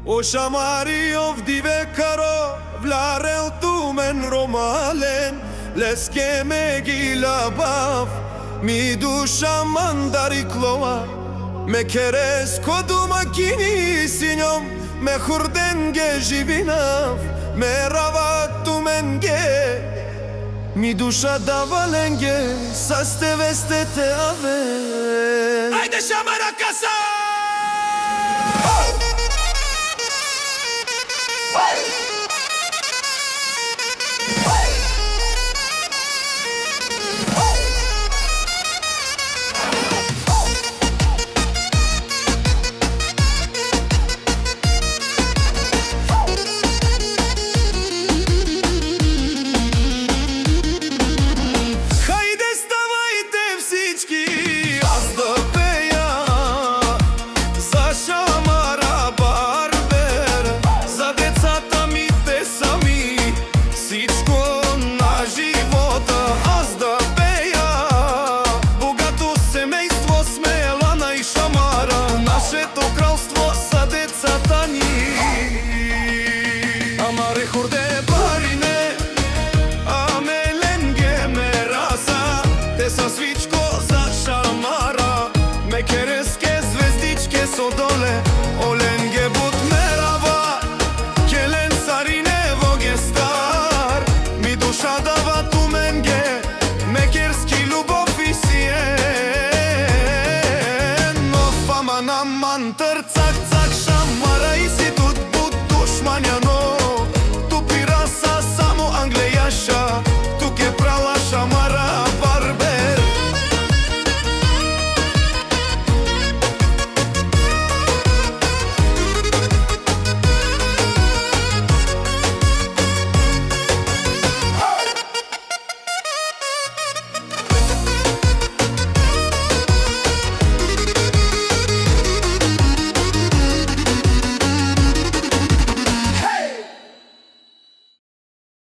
O shamari ovdive karo Vlarel tu men romalen Leske me gila baf Mi dusha mandari klova Me keres kodu makini sinjom Me hurdenge živinav Me ravat tu menge Mi dusha davalenge Saste veste te ave Ajde shamara kasa! Sa svičko za šamara Me kereske zvezdičke so dole Olenge but merava Kelen sarine voge star Mi duša dava tu menge Me kerski ljubov isijen No fama nam man trcak